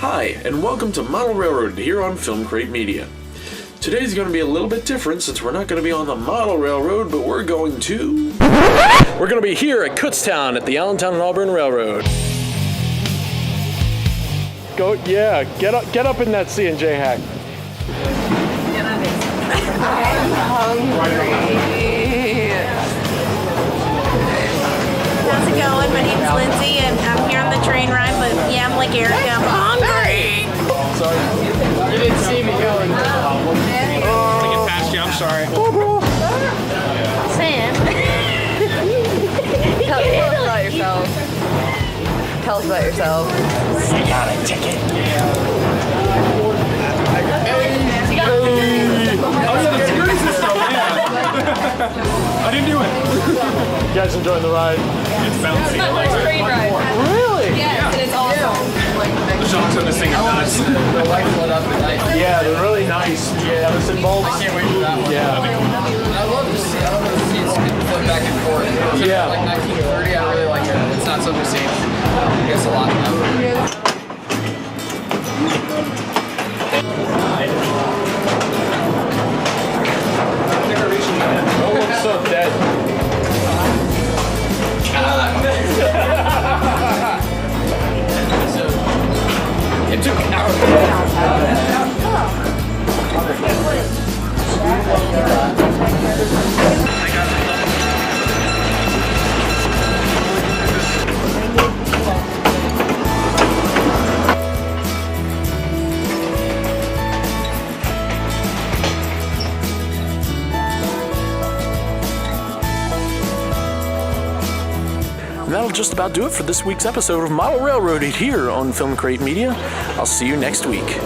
Hi, and welcome to Model Railroad here on Film Crate Media. Today's going to be a little bit different since we're not going to be on the Model Railroad, but we're going to be here at Kutztown at the Allentown and Auburn Railroad. Get up in that C&J hack. I'm hungry. How's it going? My name's Lindsay, and I'm here on the train ride, but yeah, I'm like Erica. I'm hungry! Sorry. You didn't see me going. I get past you, I'm sorry. Sam. Tell us about yourself. Tell us about yourself. I got a ticket. I didn't do it. You guys enjoying the ride? It's bouncy. My train ride. Really? Yes, and it's awesome. The shocks on this thing are nuts. The lights lit up at night. Yeah, they're really nice. Yeah, Edison bulbs. I can't wait for that one. Yeah. I love to see it flip back and forth. So Yeah. Like 1930, I really like it. It's not something to see. I guess a lot now. Don't look so dead. It took an hour. And that'll just about do it for this week's episode of Model Railroad here on Film Crate Media. I'll see you next week.